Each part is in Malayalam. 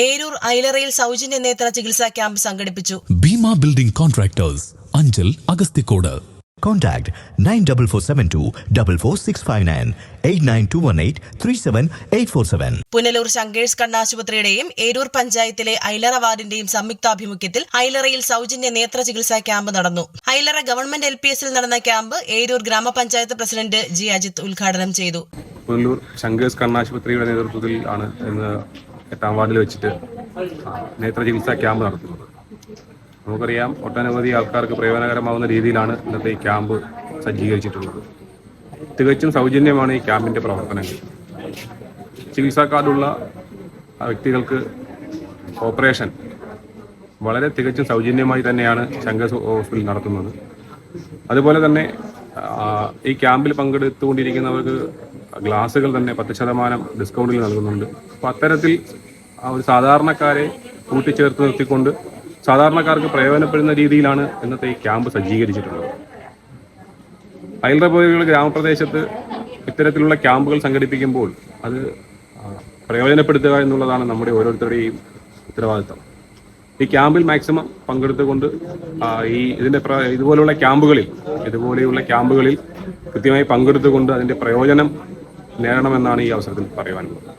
ഏരൂർ ഐലറയിൽ സൗജന്യ നേത്ര ചികിത്സാ ക്യാമ്പ് സംഘടിപ്പിച്ചു. Bhima building contractors, Anchal, Agasthikode. Contact 94472 44659 89218 37847. Punalur Shankers കണ്ണാശുപത്രിയുടെയും ഏരൂർ പഞ്ചായത്തിലെ ഐലറ വാർഡിന്റെയും സംയുക്താഭിമുഖ്യത്തിൽ ഐലറയിൽ സൗജന്യ നേത്ര ചികിത്സാ ക്യാമ്പ് നടന്നു. ഐലറ ഗവൺമെന്റ് LPSൽ നടന്ന ക്യാമ്പ് ഏരൂർ ഗ്രാമപഞ്ചായത്ത് പ്രസിഡന്റ് ജി അജിത് ഉദ്ഘാടനം ചെയ്തു. പുനലൂർ ശങ്കേഴ്സ് കണ്ണാശുപത്രിയുടെ നേതൃത്വത്തിൽ ആണ് ഇന്ന് 8ാം വാർഡിൽ വെച്ചിട്ട് നേത്ര ചികിത്സാ ക്യാമ്പ് നടത്തുന്നത്. നമുക്കറിയാം, ഒട്ടനവധി ആൾക്കാർക്ക് പ്രയോജനകരമാവുന്ന രീതിയിലാണ് ഇന്നത്തെ ഈ ക്യാമ്പ് സജ്ജീകരിച്ചിട്ടുള്ളത്. തികച്ചും സൗജന്യമാണ് ഈ ക്യാമ്പിൻ്റെ പ്രവർത്തനങ്ങൾ. ചികിത്സാ കാർഡുള്ള വ്യക്തികൾക്ക് ഓപ്പറേഷൻ വളരെ തികച്ചും സൗജന്യമായി തന്നെയാണ് ശങ്കേഴ്സ് ഹോസ്പിറ്റൽ നടത്തുന്നത്. അതുപോലെ തന്നെ ഈ ക്യാമ്പിൽ പങ്കെടുത്തുകൊണ്ടിരിക്കുന്നവർക്ക് ഗ്ലാസുകൾ തന്നെ 10% ഡിസ്കൗണ്ടിൽ നൽകുന്നുണ്ട്. അപ്പോൾ അത്തരത്തിൽ ഒരു സാധാരണക്കാരെ കൂട്ടിച്ചേർത്ത് നിർത്തിക്കൊണ്ട് സാധാരണക്കാർക്ക് പ്രയോജനപ്പെടുന്ന രീതിയിലാണ് ഇന്നത്തെ ഈ ക്യാമ്പ് സജ്ജീകരിച്ചിട്ടുള്ളത്. ഐലറ പോലെയുള്ള ഗ്രാമപ്രദേശത്ത് ഇത്തരത്തിലുള്ള ക്യാമ്പുകൾ സംഘടിപ്പിക്കുമ്പോൾ അത് പ്രയോജനപ്പെടുത്തുക എന്നുള്ളതാണ് നമ്മുടെ ഓരോരുത്തരുടെയും ഉത്തരവാദിത്തം. ഈ ക്യാമ്പിൽ മാക്സിമം പങ്കെടുത്തുകൊണ്ട് ഇതുപോലെയുള്ള ക്യാമ്പുകളിൽ കൃത്യമായി പങ്കെടുത്തുകൊണ്ട് അതിൻ്റെ പ്രയോജനം നേടണമെന്നാണ് ഈ അവസരത്തിൽ പറയുവാനുള്ളത്.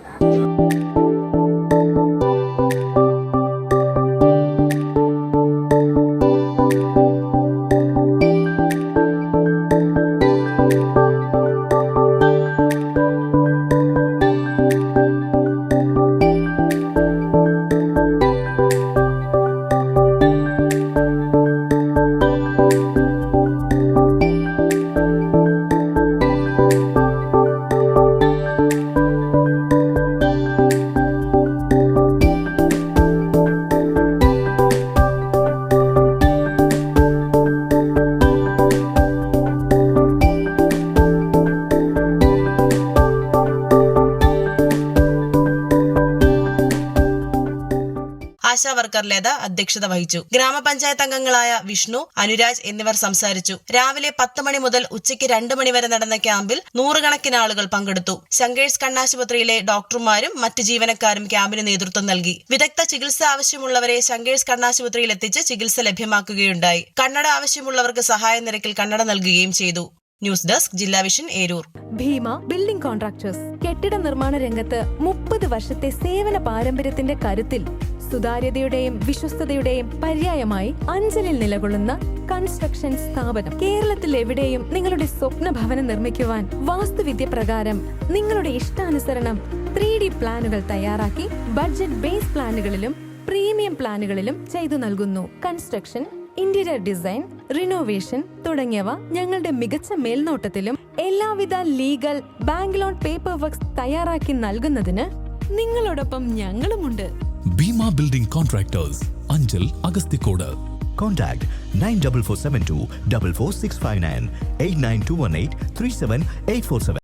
ആശാ വർക്കർ ലത അധ്യക്ഷത വഹിച്ചു. ഗ്രാമപഞ്ചായത്ത് അംഗങ്ങളായ വിഷ്ണു, അനുരാജ് എന്നിവർ സംസാരിച്ചു. രാവിലെ 10 മണി മുതൽ ഉച്ചയ്ക്ക് 2 മണി വരെ നടന്ന ക്യാമ്പിൽ 100 കണക്കിന് ആളുകൾ പങ്കെടുത്തു. ശങ്കേഴ്സ് കണ്ണാശുപത്രിയിലെ ഡോക്ടർമാരും മറ്റ് ജീവനക്കാരും ക്യാമ്പിന് നേതൃത്വം നൽകി. വിദഗ്ധ ചികിത്സ ആവശ്യമുള്ളവരെ ശങ്കേഴ്സ് കണ്ണാശുപത്രിയിൽ എത്തിച്ച് ചികിത്സ ലഭ്യമാക്കുകയുണ്ടായി. കണ്ണട ആവശ്യമുള്ളവർക്ക് സഹായ നിരക്കിൽ കണ്ണട നൽകുകയും ചെയ്തു. ന്യൂസ് ഡെസ്ക് ജില്ലാ vision Eroor. Bhima building contractors കെട്ടിട നിർമ്മാണ രംഗത്ത് 30 വർഷത്തെ സേവന പാരമ്പര്യത്തിന്റെ കരുത്തിൽ സുതാര്യതയുടെയും വിശ്വസ്തയുടെയും പര്യായമായി അഞ്ചലിൽ നിലകൊള്ളുന്ന കൺസ്ട്രക്ഷൻ സ്ഥാപനം. കേരളത്തിൽ എവിടെയും നിങ്ങളുടെ സ്വപ്ന ഭവനം നിർമ്മിക്കുവാൻ വാസ്തുവിദ്യ പ്രകാരം നിങ്ങളുടെ ഇഷ്ടാനുസരണം 3D പ്ലാനുകൾ തയ്യാറാക്കി ബഡ്ജറ്റ് ബേസ് പ്ലാനുകളിലും പ്രീമിയം പ്ലാനുകളിലും ചെയ്തു നൽകുന്നു. കൺസ്ട്രക്ഷൻ, ഇന്റീരിയർ ഡിസൈൻ, റിനോവേഷൻ തുടങ്ങിയവ ഞങ്ങളുടെ മികച്ച മേൽനോട്ടത്തിലും എല്ലാവിധ legal bank loan paper works തയ്യാറാക്കി നൽകുന്നതിന് നിങ്ങളോടൊപ്പം ഞങ്ങളുമുണ്ട്. Bhima building contractors, Anchal, Agasthikode. Contact 94472 44659 89218 37847.